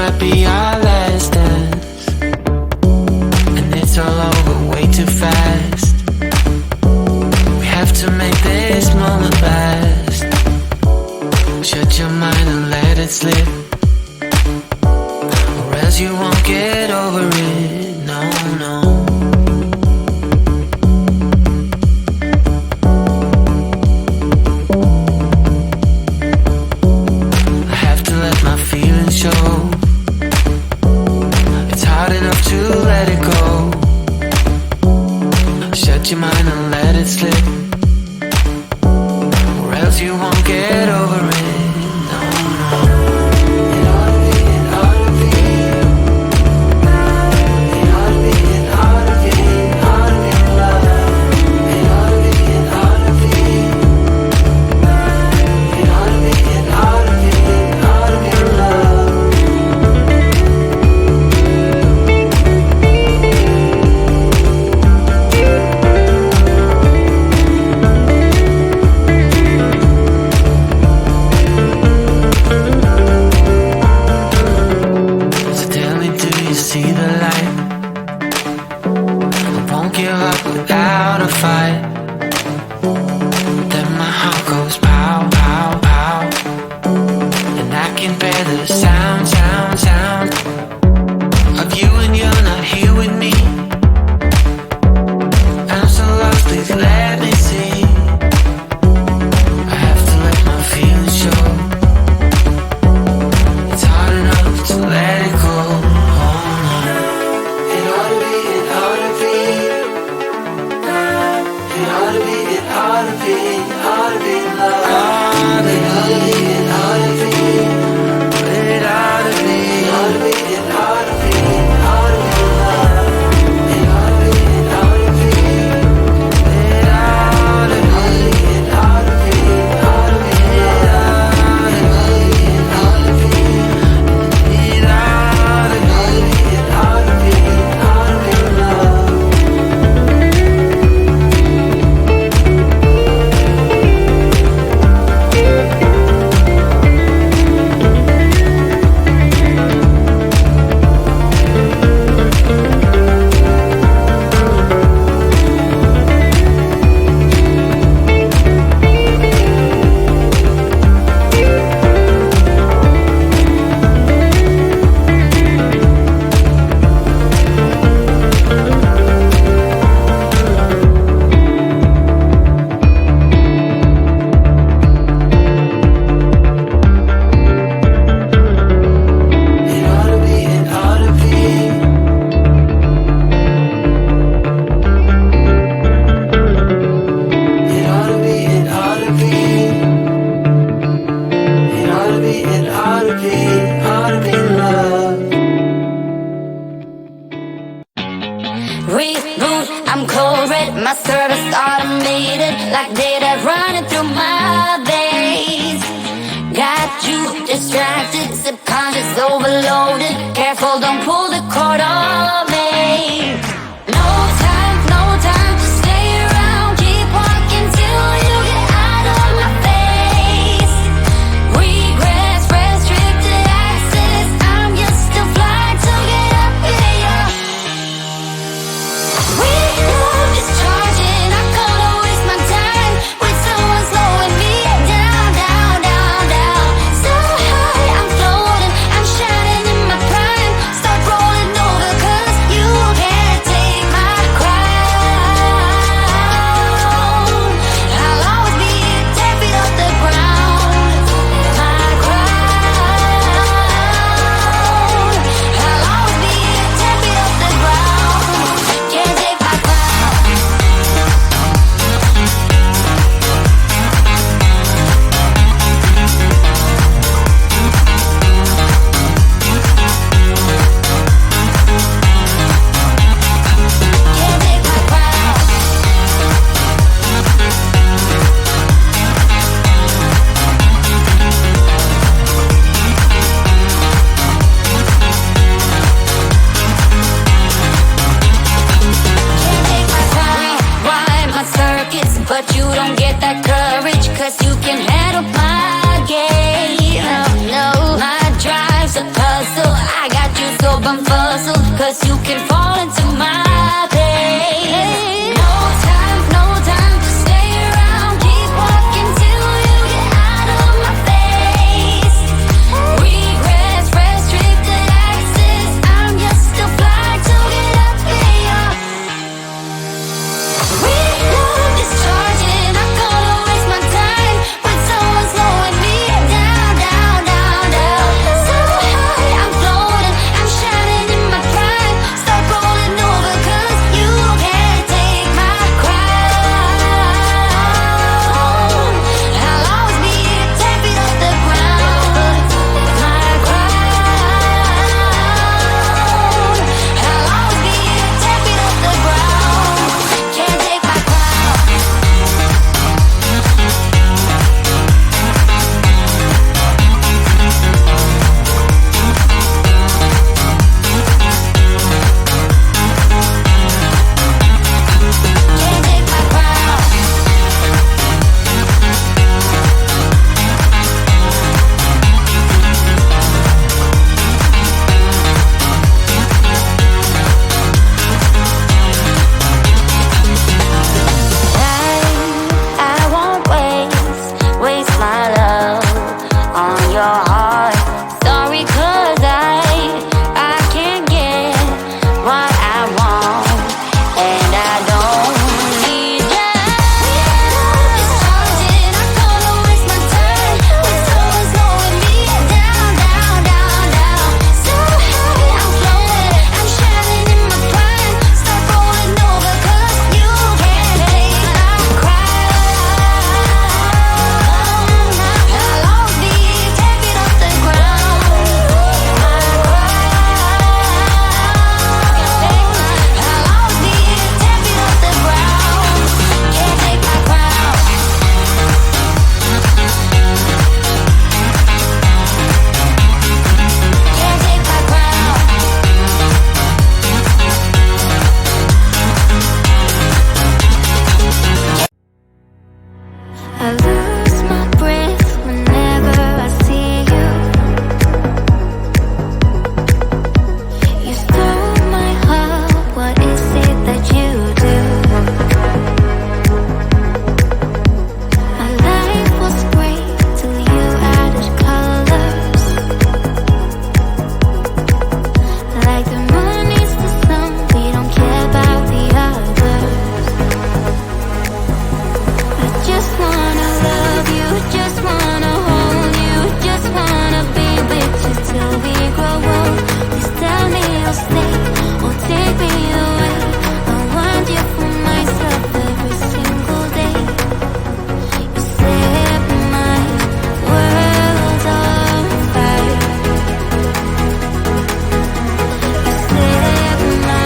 might be our last dance, and it's all over way too fast. We have to make this moment last. Shut your mind and let it slip, or else you won't get over it. No, no. Show. It's hard enough to let it go. Shut your mind and let it slip, or else you won't get over it. No, no. It ought to be, it ought to be. It ought to be, it ought to be. It ought to be love. It ought to be, it ought to be. It ought to be, it ought to be. It ought to be love. See the light. I won't give up without a fight. Then my heart goes pow, pow, pow, and I can bear the sound, sound, sound of you when you're not here with me. I'm so lost, please let me see. I have to let my feelings show. It's hard enough to let it go. In my so bumfuzzled, cause you can fall into my place. No time to stay around. Keep walking till you get out of my face. Regrets, restricted access. I'm just a flight to get up in your. We love discharging. I'm gonna waste my time with someone slowing me down, down, down, down. So high, I'm floating, I'm shining in my prime. Start rolling over, cause you can't take my crown. I'll always be 10 feet off the ground. My crown. I'll always be 10 feet off the ground. Can't take my crown. Can't take my crown. I won't waste my love on your heart. Sorry, cause I can't get what I want, and I don't need you. Discharging, I'm gonna waste my time when someone's slowing me down, down, down, down. So high, I'm floating, I'm shining in my prime. Start rolling over, cause you can't take my crown. I'll always be 10 feet off the ground. My crown. I'll always be 10 feet off the ground. Can't take my crown. Can't take my crown. I lose my breath whenever I see you. You stole my heart, what is it that you do? My life was great till you added colors. Like the moon is the sun, we don't care about the others. I just wanna love you, just wanna hold you, just wanna be with you till we grow old. Please tell me you'll stay or take me away. I want you for myself every single day. You set my world on fire. You set my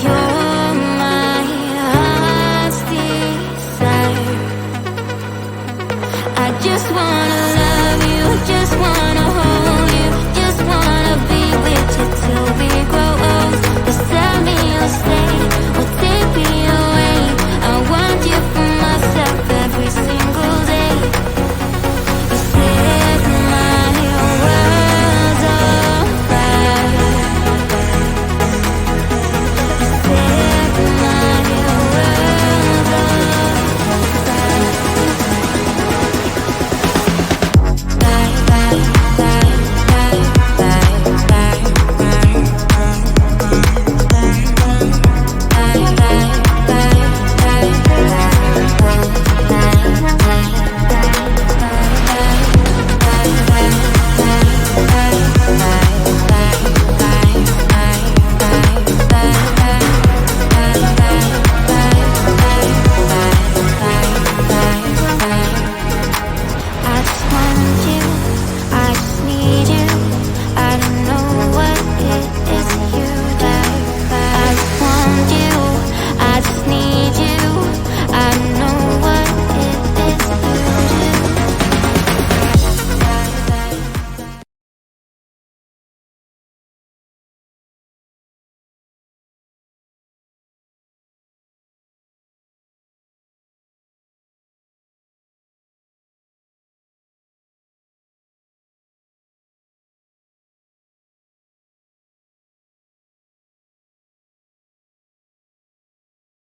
You're